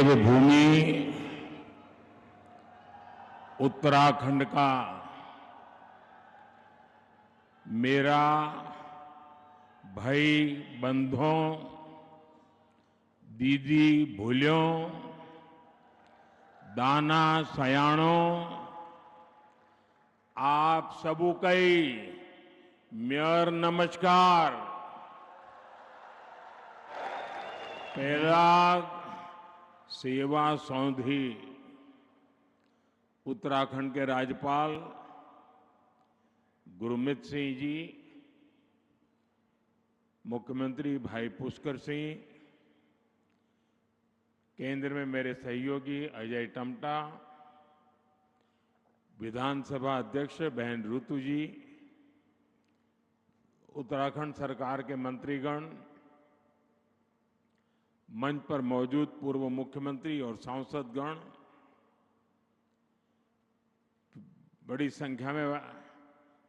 देवभूमि उत्तराखंड का मेरा भाई बंधुओं, दीदी भूलियों, दाना सयाणों, आप सबू कई मेयर नमस्कार। पहला सेवा सौंधी उत्तराखंड के राज्यपाल गुरमीत सिंह जी, मुख्यमंत्री भाई पुष्कर सिंह, केंद्र में मेरे सहयोगी अजय टम्टा, विधानसभा अध्यक्ष बहन ऋतु जी, उत्तराखंड सरकार के मंत्रीगण, मंच पर मौजूद पूर्व मुख्यमंत्री और सांसदगण, बड़ी संख्या में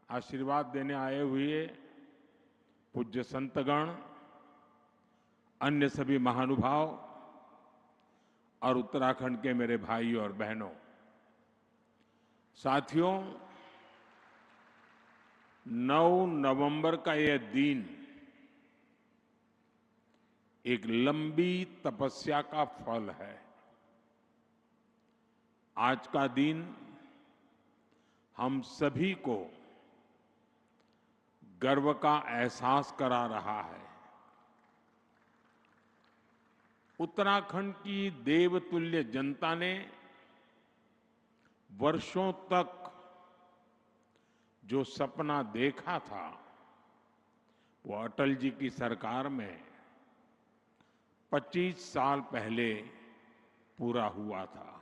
आशीर्वाद देने आए हुए पूज्य संतगण, अन्य सभी महानुभाव और उत्तराखंड के मेरे भाई और बहनों, साथियों, 9 नवंबर का यह दिन एक लंबी तपस्या का फल है। आज का दिन हम सभी को गर्व का एहसास करा रहा है। उत्तराखंड की देवतुल्य जनता ने वर्षों तक जो सपना देखा था, वो अटल जी की सरकार में 25 साल पहले पूरा हुआ था।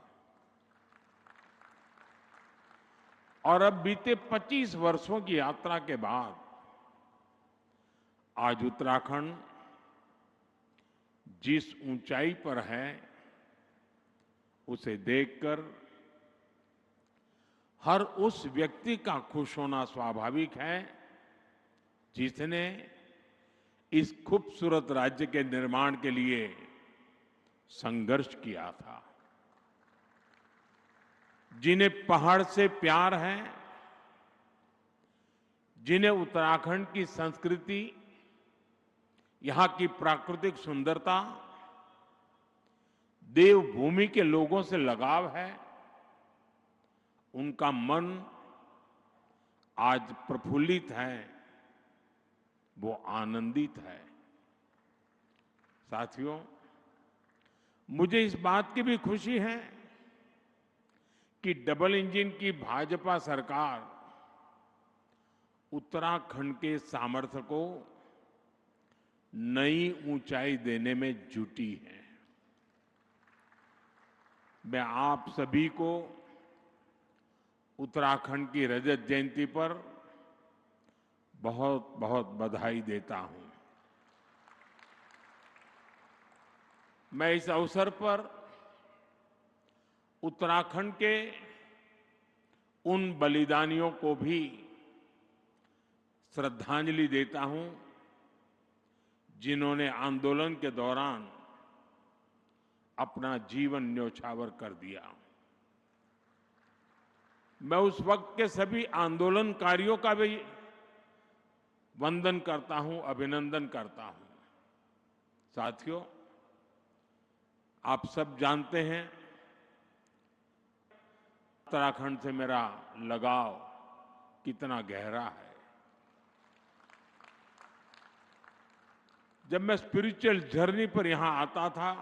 और अब बीते 25 वर्षों की यात्रा के बाद आज उत्तराखंड जिस ऊंचाई पर है, उसे देखकर हर उस व्यक्ति का खुश होना स्वाभाविक है जिसने इस खूबसूरत राज्य के निर्माण के लिए संघर्ष किया था, जिन्हें पहाड़ से प्यार है, जिन्हें उत्तराखंड की संस्कृति, यहां की प्राकृतिक सुंदरता, देवभूमि के लोगों से लगाव है, उनका मन आज प्रफुल्लित है, वो आनंदित है। साथियों, मुझे इस बात की भी खुशी है कि डबल इंजन की भाजपा सरकार उत्तराखंड के सामर्थ्य को नई ऊंचाई देने में जुटी है। मैं आप सभी को उत्तराखंड की रजत जयंती पर बहुत बहुत बधाई देता हूं। मैं इस अवसर पर उत्तराखंड के उन बलिदानियों को भी श्रद्धांजलि देता हूं जिन्होंने आंदोलन के दौरान अपना जीवन न्यौछावर कर दिया। मैं उस वक्त के सभी आंदोलनकारियों का भी वंदन करता हूं, अभिनंदन करता हूं। साथियों, आप सब जानते हैं उत्तराखंड से मेरा लगाव कितना गहरा है। जब मैं स्पिरिचुअल जर्नी पर यहां आता था,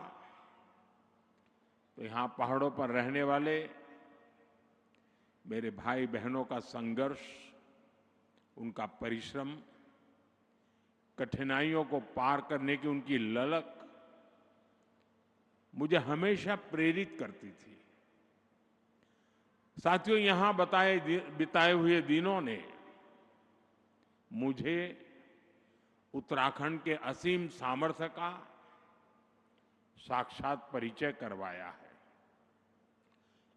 तो यहां पहाड़ों पर रहने वाले मेरे भाई बहनों का संघर्ष, उनका परिश्रम, कठिनाइयों को पार करने की उनकी ललक मुझे हमेशा प्रेरित करती थी। साथियों, यहां बिताए हुए दिनों ने मुझे उत्तराखंड के असीम सामर्थ्य का साक्षात परिचय करवाया है।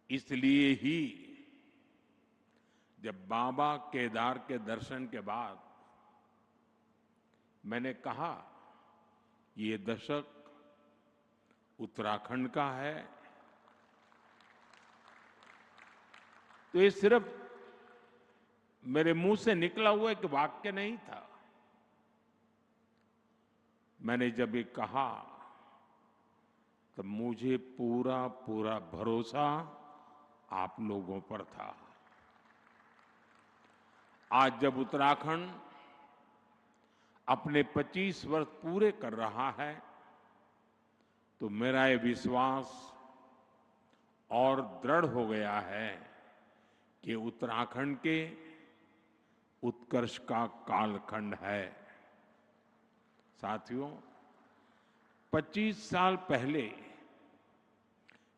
इसलिए ही जब बाबा केदार के दर्शन के बाद मैंने कहा, ये दशक उत्तराखंड का है, तो ये सिर्फ मेरे मुंह से निकला हुआ एक वाक्य नहीं था। मैंने जब ये कहा तो मुझे पूरा पूरा भरोसा आप लोगों पर था। आज जब उत्तराखंड अपने 25 वर्ष पूरे कर रहा है, तो मेरा ये विश्वास और दृढ़ हो गया है कि उत्तराखंड के उत्कर्ष का कालखंड है। साथियों, 25 साल पहले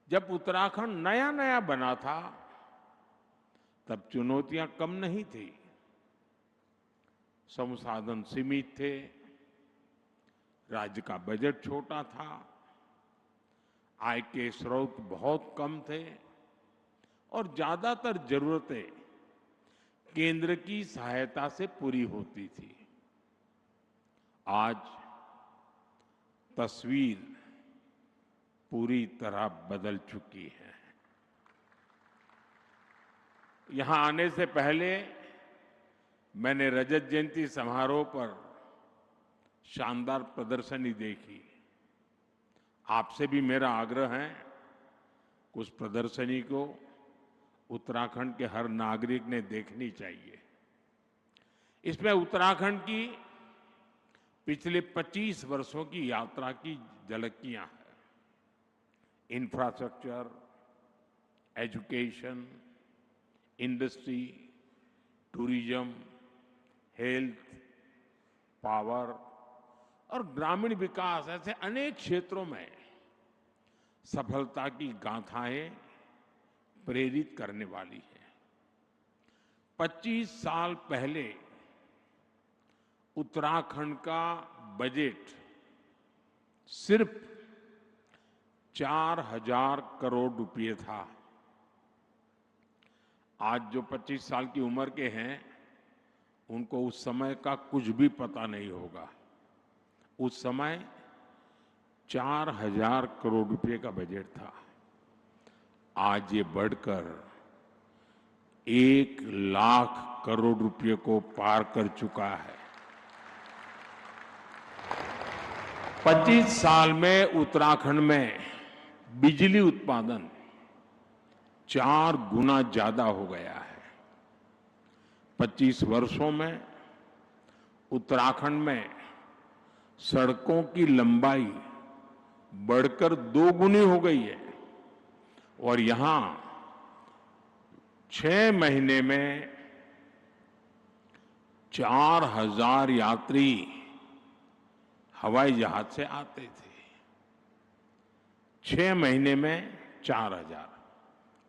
जब उत्तराखंड नया नया बना था, तब चुनौतियां कम नहीं थी। संसाधन सीमित थे, राज्य का बजट छोटा था, आय के स्रोत बहुत कम थे और ज्यादातर जरूरतें केंद्र की सहायता से पूरी होती थी। आज तस्वीर पूरी तरह बदल चुकी है। यहां आने से पहले मैंने रजत जयंती समारोह पर शानदार प्रदर्शनी देखी। आपसे भी मेरा आग्रह है, उस प्रदर्शनी को उत्तराखंड के हर नागरिक ने देखनी चाहिए। इसमें उत्तराखंड की पिछले 25 वर्षों की यात्रा की झलकियां हैं। Infrastructure, education, industry, tourism, health, power और ग्रामीण विकास, ऐसे अनेक क्षेत्रों में सफलता की गाथाएं प्रेरित करने वाली है। 25 साल पहले उत्तराखंड का बजट सिर्फ 4,000 करोड़ रुपए था। आज जो 25 साल की उम्र के हैं, उनको उस समय का कुछ भी पता नहीं होगा। उस समय 4,000 करोड़ रुपए का बजट था। आज ये बढ़कर 1,00,000 करोड़ रुपए को पार कर चुका है। 25 साल में उत्तराखंड में बिजली उत्पादन 4 गुना ज्यादा हो गया है। 25 वर्षों में उत्तराखंड में सड़कों की लंबाई बढ़कर 2 गुनी हो गई है और यहां 6 महीने में 4,000 यात्री हवाई जहाज से आते थे। 6 महीने में 4,000।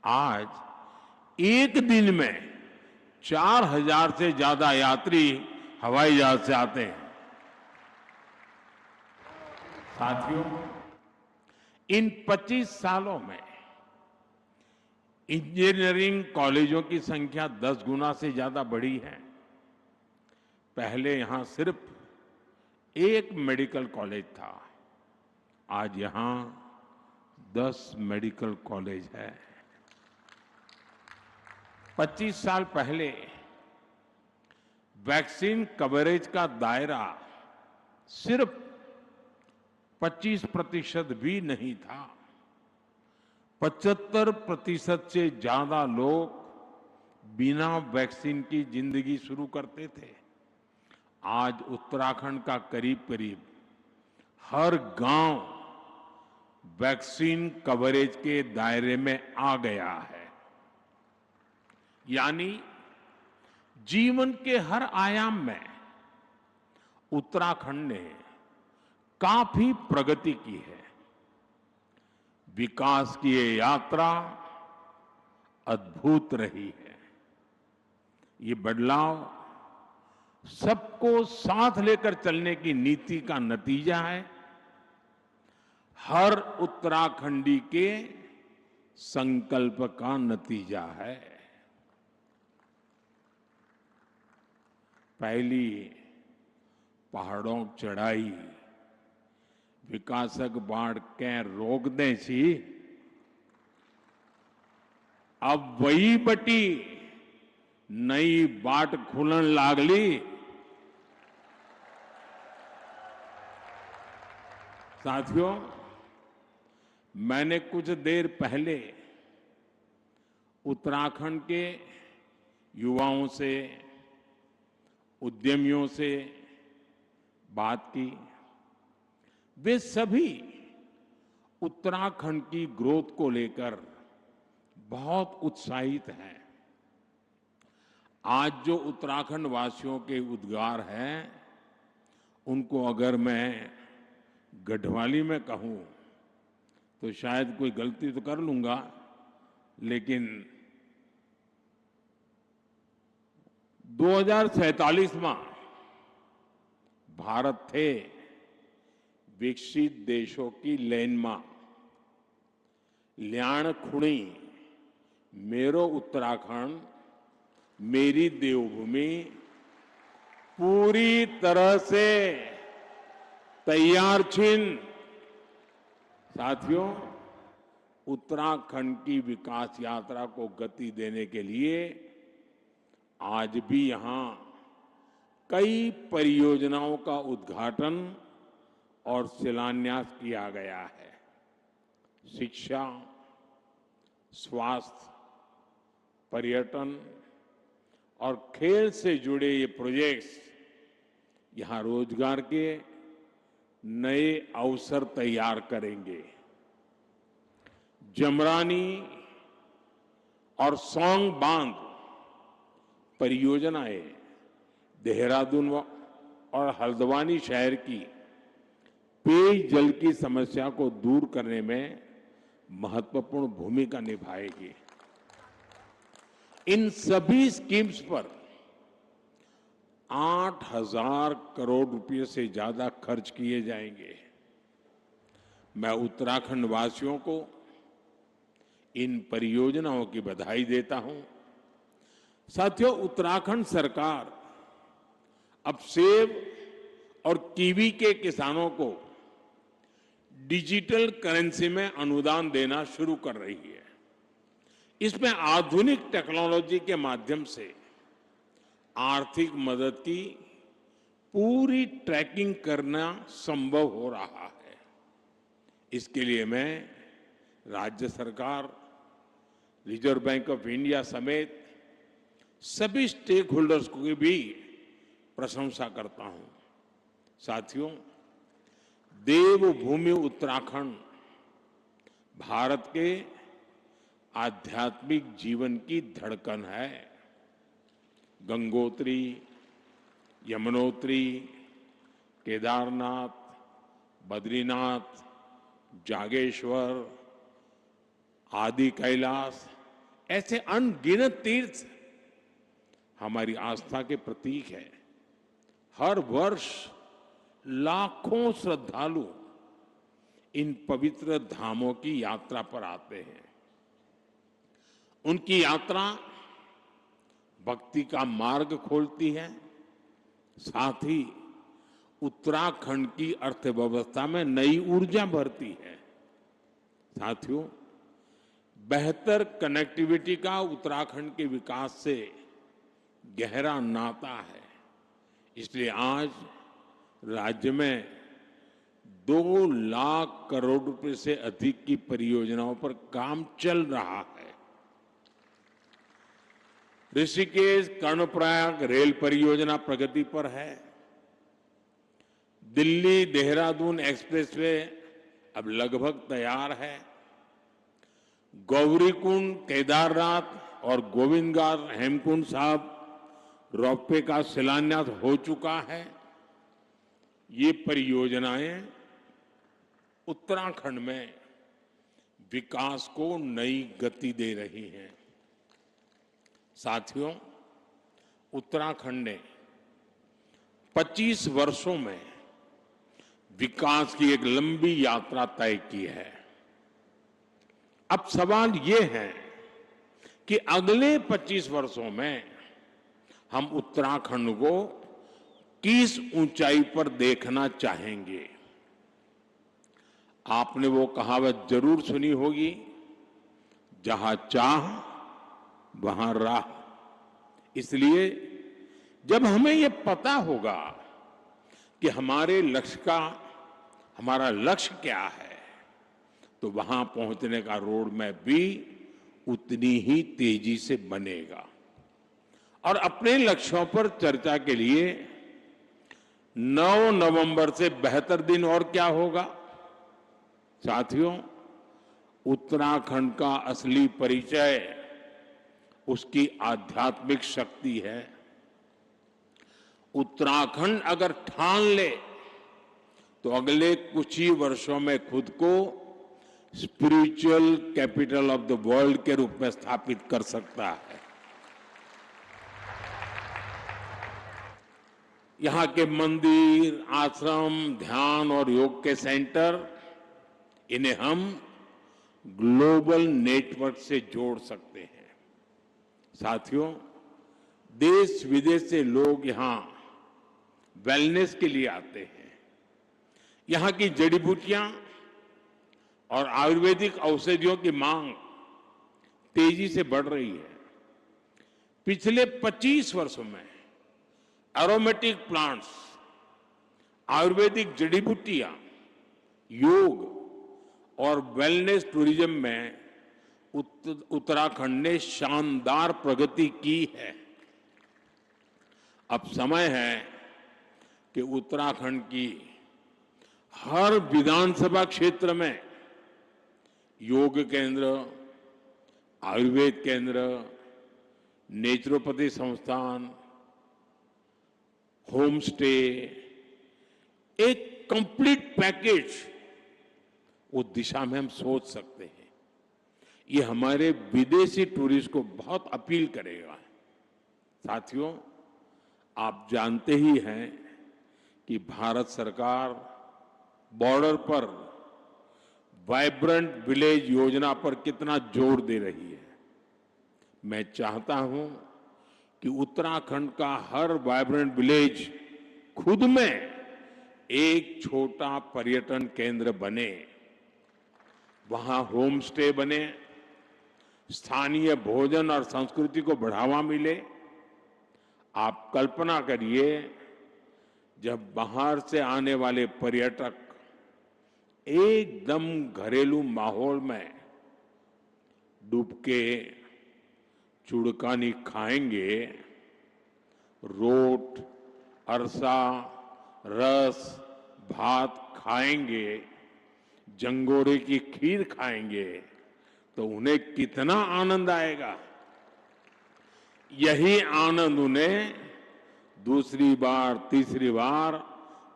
आज एक दिन में 4,000 से ज्यादा यात्री हवाई जहाज से आते हैं। साथियों, इन 25 सालों में इंजीनियरिंग कॉलेजों की संख्या 10 गुना से ज्यादा बढ़ी है। पहले यहां सिर्फ एक मेडिकल कॉलेज था, आज यहां 10 मेडिकल कॉलेज है। 25 साल पहले वैक्सीन कवरेज का दायरा सिर्फ 25% भी नहीं था। 75% से ज्यादा लोग बिना वैक्सीन की जिंदगी शुरू करते थे। आज उत्तराखंड का करीब करीब हर गांव वैक्सीन कवरेज के दायरे में आ गया है। यानी जीवन के हर आयाम में उत्तराखंड ने काफी प्रगति की है। विकास की ये यात्रा अद्भुत रही है। ये बदलाव सबको साथ लेकर चलने की नीति का नतीजा है। हर उत्तराखंडी के संकल्प का नतीजा है। पहली पहाड़ों की चढ़ाई विकासक बाढ़ कै रोक दे छी अब वही बटी नई बाट खुलन लागली। साथियों, मैंने कुछ देर पहले उत्तराखंड के युवाओं से, उद्यमियों से बात की। वे सभी उत्तराखंड की ग्रोथ को लेकर बहुत उत्साहित हैं। आज जो उत्तराखंड वासियों के उद्गार हैं, उनको अगर मैं गढ़वाली में कहूं तो शायद कोई गलती तो कर लूंगा, लेकिन 2047 में भारत थे विकसित देशों की लाइन में ल्याण खुणी मेरो उत्तराखंड मेरी देवभूमि पूरी तरह से तैयार छिन। साथियों, उत्तराखंड की विकास यात्रा को गति देने के लिए आज भी यहां कई परियोजनाओं का उद्घाटन और शिलान्यास किया गया है। शिक्षा, स्वास्थ्य, पर्यटन और खेल से जुड़े ये प्रोजेक्ट्स यहां रोजगार के नए अवसर तैयार करेंगे। जमरानी और सौंग बांध परियोजनाएं देहरादून और हल्द्वानी शहर की पेयजल की समस्या को दूर करने में महत्वपूर्ण भूमिका निभाएगी। इन सभी स्कीम्स पर 8,000 करोड़ रुपए से ज्यादा खर्च किए जाएंगे। मैं उत्तराखंड वासियों को इन परियोजनाओं की बधाई देता हूं। साथियों, उत्तराखंड सरकार अब सेब और कीवी के किसानों को डिजिटल करेंसी में अनुदान देना शुरू कर रही है। इसमें आधुनिक टेक्नोलॉजी के माध्यम से आर्थिक मदद की पूरी ट्रैकिंग करना संभव हो रहा है। इसके लिए मैं राज्य सरकार, रिजर्व बैंक ऑफ इंडिया समेत सभी स्टेक होल्डर्स की भी प्रशंसा करता हूं। साथियों, देवभूमि उत्तराखंड भारत के आध्यात्मिक जीवन की धड़कन है। गंगोत्री, यमुनोत्री, केदारनाथ, बद्रीनाथ, जागेश्वर, आदि कैलाश, ऐसे अनगिनत तीर्थ हमारी आस्था के प्रतीक है। हर वर्ष लाखों श्रद्धालु इन पवित्र धामों की यात्रा पर आते हैं। उनकी यात्रा भक्ति का मार्ग खोलती है, साथ ही उत्तराखंड की अर्थव्यवस्था में नई ऊर्जा भरती है। साथियों, बेहतर कनेक्टिविटी का उत्तराखंड के विकास से गहरा नाता है। इसलिए आज राज्य में 2 लाख करोड़ रुपए से अधिक की परियोजनाओं पर काम चल रहा है। ऋषिकेश कर्णप्रयाग रेल परियोजना प्रगति पर है। दिल्ली देहरादून एक्सप्रेसवे अब लगभग तैयार है। गौरीकुंड, केदारनाथ और गोविंदघाट हेमकुंड साहब रोपवे का शिलान्यास हो चुका है। ये परियोजनाएं उत्तराखंड में विकास को नई गति दे रही हैं। साथियों, उत्तराखंड ने 25 वर्षों में विकास की एक लंबी यात्रा तय की है। अब सवाल ये है कि अगले 25 वर्षों में हम उत्तराखंड को किस ऊंचाई पर देखना चाहेंगे। आपने वो कहावत जरूर सुनी होगी, जहां चाह वहां राह। इसलिए जब हमें ये पता होगा कि हमारा लक्ष्य क्या है, तो वहां पहुंचने का रोड मैप भी उतनी ही तेजी से बनेगा। और अपने लक्ष्यों पर चर्चा के लिए 9 नवंबर से बेहतर दिन और क्या होगा। साथियों, उत्तराखंड का असली परिचय उसकी आध्यात्मिक शक्ति है। उत्तराखंड अगर ठान ले तो अगले कुछ ही वर्षों में खुद को spiritual capital of the world के रूप में स्थापित कर सकता है। यहां के मंदिर, आश्रम, ध्यान और योग के सेंटर, इन्हें हम ग्लोबल नेटवर्क से जोड़ सकते हैं। साथियों, देश विदेश से लोग यहां वेलनेस के लिए आते हैं। यहां की जड़ी बूटियां और आयुर्वेदिक औषधियों की मांग तेजी से बढ़ रही है। पिछले 25 वर्षों में एरोमेटिक प्लांट्स, आयुर्वेदिक जड़ी बूटियां, योग और वेलनेस टूरिज्म में उत्तराखंड ने शानदार प्रगति की है। अब समय है कि उत्तराखंड की हर विधानसभा क्षेत्र में योग केंद्र, आयुर्वेद केंद्र, नेचुरोपैथी संस्थान, होम स्टे, एक कंप्लीट पैकेज, उस दिशा में हम सोच सकते हैं। ये हमारे विदेशी टूरिस्ट को बहुत अपील करेगा। साथियों, आप जानते ही हैं कि भारत सरकार बॉर्डर पर वाइब्रेंट विलेज योजना पर कितना जोर दे रही है। मैं चाहता हूं कि उत्तराखंड का हर वाइब्रेंट विलेज खुद में एक छोटा पर्यटन केंद्र बने। वहां होम स्टे बने, स्थानीय भोजन और संस्कृति को बढ़ावा मिले। आप कल्पना करिए, जब बाहर से आने वाले पर्यटक एकदम घरेलू माहौल में डुबके चुड़कानी खाएंगे, रोट, अरसा, रस, भात खाएंगे, जंगोरे की खीर खाएंगे, तो उन्हें कितना आनंद आएगा। यही आनंद उन्हें दूसरी बार, तीसरी बार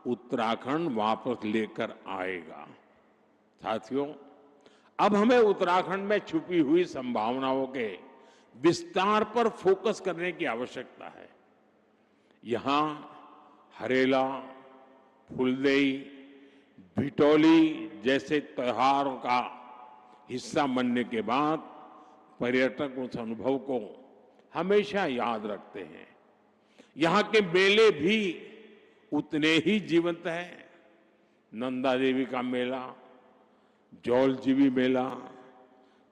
उत्तराखंड वापस लेकर आएगा। साथियों, अब हमें उत्तराखंड में छुपी हुई संभावनाओं के विस्तार पर फोकस करने की आवश्यकता है। यहां हरेला, फुलदेई, भिटौली जैसे त्योहारों का हिस्सा बनने के बाद पर्यटक उस अनुभव को हमेशा याद रखते हैं। यहां के मेले भी उतने ही जीवंत हैं। नंदा देवी का मेला, जौलजीबी मेला,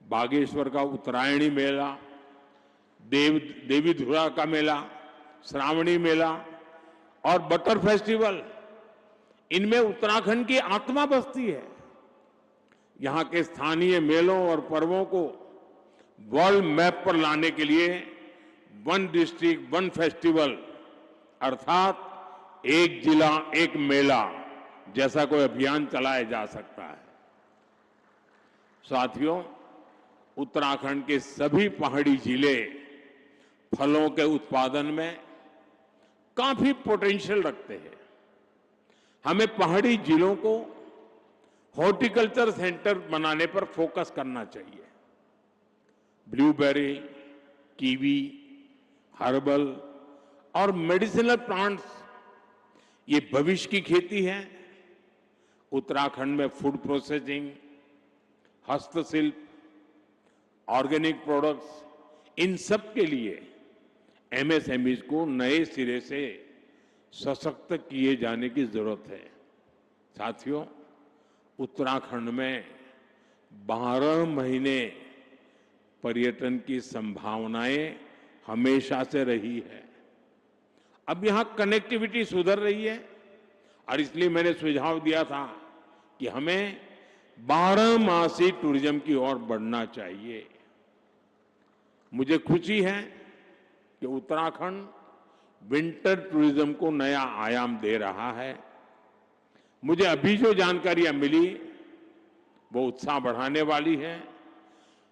बागेश्वर का उत्तरायणी मेला, देवी धुरा का मेला, श्रावणी मेला और बटर फेस्टिवल, इनमें उत्तराखंड की आत्मा बसती है। यहां के स्थानीय मेलों और पर्वों को वर्ल्ड मैप पर लाने के लिए वन डिस्ट्रिक्ट वन फेस्टिवल, अर्थात एक जिला एक मेला जैसा कोई अभियान चलाया जा सकता है। साथियों, उत्तराखंड के सभी पहाड़ी जिले फलों के उत्पादन में काफी पोटेंशियल रखते हैं। हमें पहाड़ी जिलों को हॉर्टिकल्चर सेंटर बनाने पर फोकस करना चाहिए। ब्लूबेरी, कीवी, हर्बल और मेडिसिनल प्लांट्स, ये भविष्य की खेती है। उत्तराखंड में फूड प्रोसेसिंग, हस्तशिल्प, ऑर्गेनिक प्रोडक्ट्स, इन सब के लिए एमएसएमई को नए सिरे से सशक्त किए जाने की जरूरत है। साथियों, उत्तराखंड में 12 महीने पर्यटन की संभावनाएं हमेशा से रही है। अब यहां कनेक्टिविटी सुधर रही है और इसलिए मैंने सुझाव दिया था कि हमें 12 मासी टूरिज्म की ओर बढ़ना चाहिए। मुझे खुशी है कि उत्तराखंड विंटर टूरिज्म को नया आयाम दे रहा है। मुझे अभी जो जानकारियां मिली वो उत्साह बढ़ाने वाली है।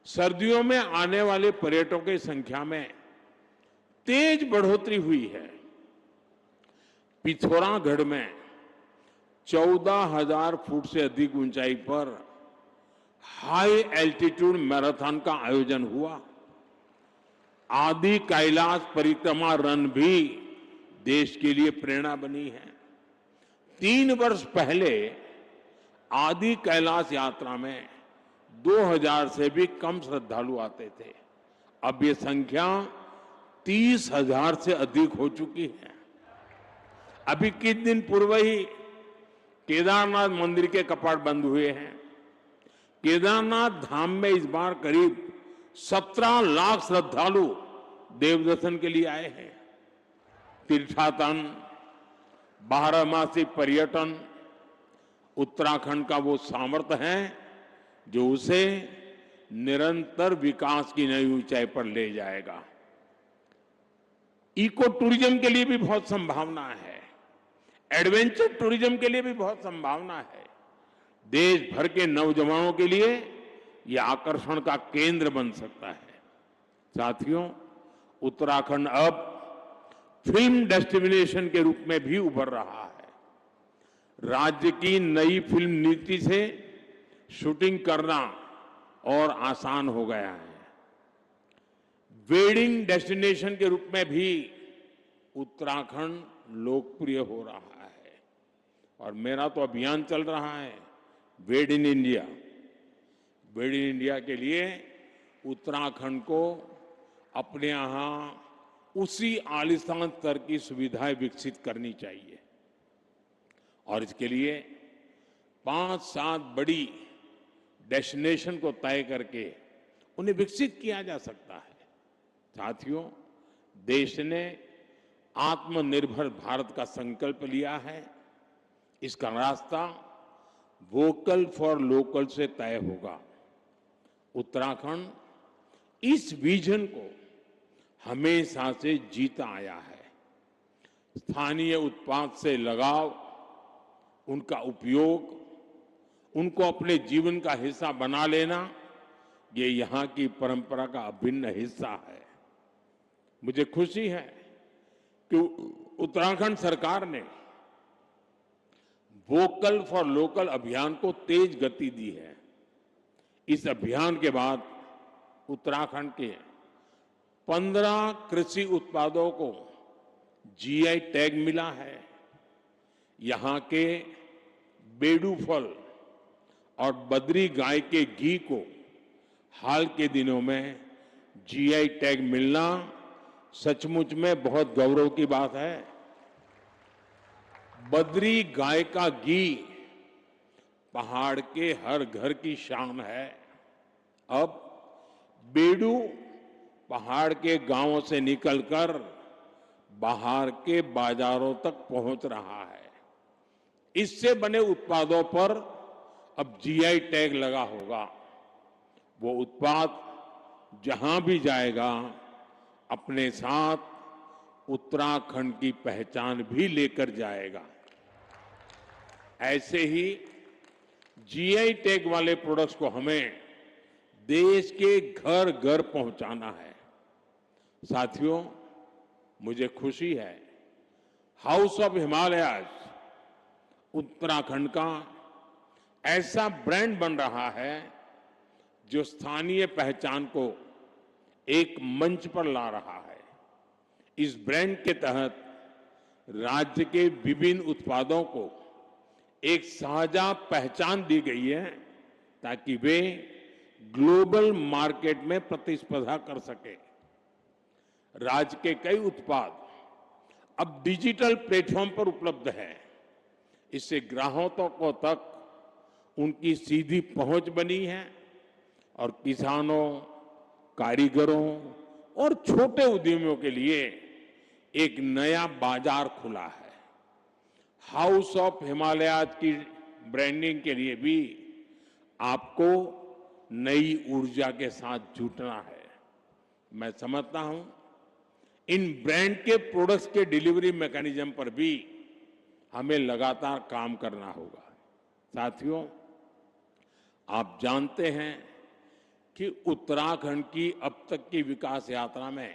सर्दियों में आने वाले पर्यटकों की संख्या में तेज बढ़ोतरी हुई है। पिथौरागढ़ में 14,000 फुट से अधिक ऊंचाई पर हाई एल्टीट्यूड मैराथन का आयोजन हुआ। आदि कैलाश परिक्रमा रन भी देश के लिए प्रेरणा बनी है। 3 वर्ष पहले आदि कैलाश यात्रा में 2,000 से भी कम श्रद्धालु आते थे। अब ये संख्या 30,000 से अधिक हो चुकी है। अभी कुछ दिन पूर्व ही केदारनाथ मंदिर के कपाट बंद हुए हैं। केदारनाथ धाम में इस बार करीब 17 लाख श्रद्धालु देवदर्शन के लिए आए हैं। तीर्थाटन, 12मासी पर्यटन उत्तराखंड का वो सामर्थ्य है जो उसे निरंतर विकास की नई ऊंचाई पर ले जाएगा। इको टूरिज्म के लिए भी बहुत संभावना है। एडवेंचर टूरिज्म के लिए भी बहुत संभावना है। देश भर के नौजवानों के लिए यह आकर्षण का केंद्र बन सकता है। साथियों, उत्तराखंड अब फिल्म डेस्टिनेशन के रूप में भी उभर रहा है। राज्य की नई फिल्म नीति से शूटिंग करना और आसान हो गया है। वेडिंग डेस्टिनेशन के रूप में भी उत्तराखंड लोकप्रिय हो रहा है और मेरा तो अभियान चल रहा है वेड in India. Wade in India के लिए उत्तराखंड को अपने यहां उसी आलिशान स्तर की सुविधाएं विकसित करनी चाहिए और इसके लिए 5-7 बड़ी डेस्टिनेशन को तय करके उन्हें विकसित किया जा सकता है। साथियों, देश ने आत्मनिर्भर भारत का संकल्प लिया है। इसका रास्ता वोकल फॉर लोकल से तय होगा। उत्तराखंड इस विजन को हमेशा से जीता आया है। स्थानीय उत्पाद से लगाव, उनका उपयोग, उनको अपने जीवन का हिस्सा बना लेना, ये यहां की परंपरा का अभिन्न हिस्सा है। मुझे खुशी है कि उत्तराखंड सरकार ने वोकल फॉर लोकल अभियान को तेज गति दी है। इस अभियान के बाद उत्तराखंड के 15 कृषि उत्पादों को जीआई टैग मिला है। यहां के बेडू फल और बद्री गाय के घी को हाल के दिनों में जीआई टैग मिलना सचमुच में बहुत गौरव की बात है। बद्री गाय का घी पहाड़ के हर घर की शान है। अब बेडू पहाड़ के गांवों से निकलकर बाहर के बाजारों तक पहुंच रहा है। इससे बने उत्पादों पर अब जीआई टैग लगा होगा। वो उत्पाद जहां भी जाएगा अपने साथ उत्तराखंड की पहचान भी लेकर जाएगा। ऐसे ही जीआई टैग वाले प्रोडक्ट्स को हमें देश के घर घर पहुंचाना है। साथियों, मुझे खुशी है हाउस ऑफ हिमालयाज उत्तराखंड का ऐसा ब्रांड बन रहा है जो स्थानीय पहचान को एक मंच पर ला रहा है। इस ब्रांड के तहत राज्य के विभिन्न उत्पादों को एक साझा पहचान दी गई है ताकि वे ग्लोबल मार्केट में प्रतिस्पर्धा कर सके। राज्य के कई उत्पाद अब डिजिटल प्लेटफॉर्म पर उपलब्ध है। इससे ग्राहकों को तक उनकी सीधी पहुंच बनी है और किसानों, कारीगरों और छोटे उद्यमियों के लिए एक नया बाजार खुला है। हाउस ऑफ हिमालयाज की ब्रांडिंग के लिए भी आपको नई ऊर्जा के साथ जुटना है। मैं समझता हूं इन ब्रांड के प्रोडक्ट्स के डिलीवरी मैकेनिज्म पर भी हमें लगातार काम करना होगा। साथियों, आप जानते हैं कि उत्तराखंड की अब तक की विकास यात्रा में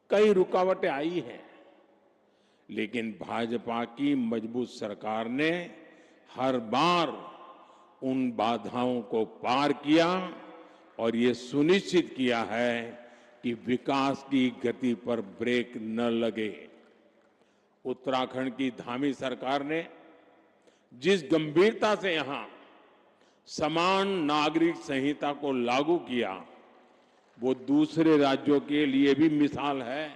कई रुकावटें आई हैं, लेकिन भाजपा की मजबूत सरकार ने हर बार उन बाधाओं को पार किया और ये सुनिश्चित किया है कि विकास की गति पर ब्रेक न लगे। उत्तराखंड की धामी सरकार ने जिस गंभीरता से यहां समान नागरिक संहिता को लागू किया, वो दूसरे राज्यों के लिए भी मिसाल है।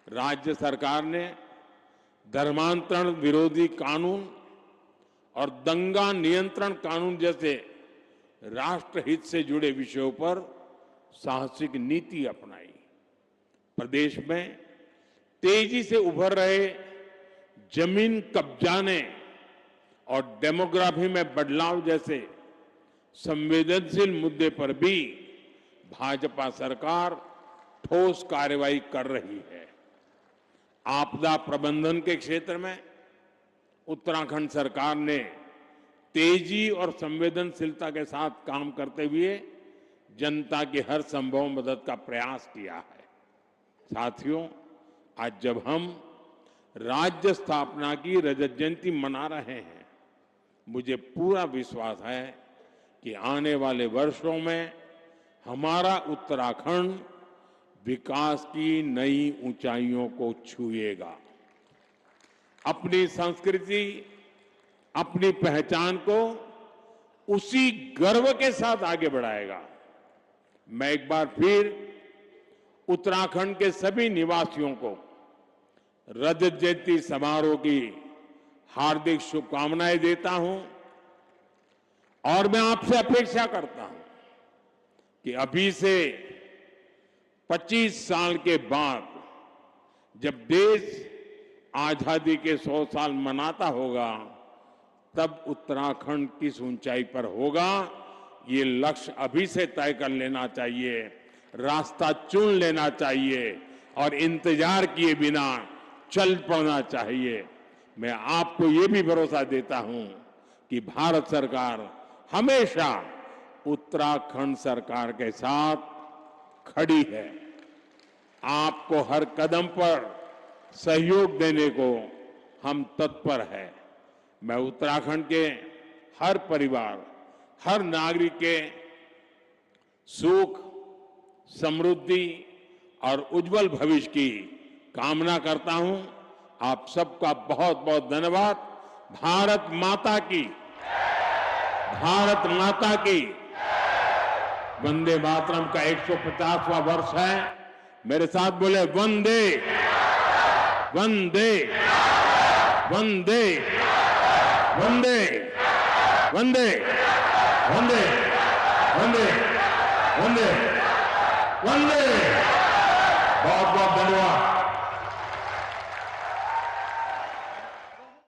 राज्य सरकार ने धर्मांतरण विरोधी कानून और दंगा नियंत्रण कानून जैसे राष्ट्रहित से जुड़े विषयों पर साहसिक नीति अपनाई। प्रदेश में तेजी से उभर रहे जमीन कब्जाने और डेमोग्राफी में बदलाव जैसे संवेदनशील मुद्दे पर भी भाजपा सरकार ठोस कार्रवाई कर रही है। आपदा प्रबंधन के क्षेत्र में उत्तराखंड सरकार ने तेजी और संवेदनशीलता के साथ काम करते हुए जनता की हर संभव मदद का प्रयास किया है। साथियों, आज जब हम राज्य स्थापना की रजत जयंती मना रहे हैं, मुझे पूरा विश्वास है कि आने वाले वर्षों में हमारा उत्तराखंड विकास की नई ऊंचाइयों को छुएगा, अपनी संस्कृति, अपनी पहचान को उसी गर्व के साथ आगे बढ़ाएगा। मैं एक बार फिर उत्तराखंड के सभी निवासियों को रजत जयंती समारोह की हार्दिक शुभकामनाएं देता हूं और मैं आपसे अपेक्षा करता हूं कि अभी से 25 साल के बाद जब देश आजादी के 100 साल मनाता होगा, तब उत्तराखंड किस ऊंचाई पर होगा, ये लक्ष्य अभी से तय कर लेना चाहिए, रास्ता चुन लेना चाहिए और इंतजार किए बिना चल पड़ना चाहिए। मैं आपको ये भी भरोसा देता हूं कि भारत सरकार हमेशा उत्तराखंड सरकार के साथ खड़ी है। आपको हर कदम पर सहयोग देने को हम तत्पर हैं। मैं उत्तराखंड के हर परिवार, हर नागरिक के सुख, समृद्धि और उज्जवल भविष्य की कामना करता हूं। आप सबका बहुत बहुत धन्यवाद। भारत माता की, भारत माता की। वंदे मातरम का 150वां वर्ष है। मेरे साथ बोले वंदे वंदे वंदे वंदे वंदे वंदे वंदे वंदे वंदे। बहुत बहुत धन्यवाद।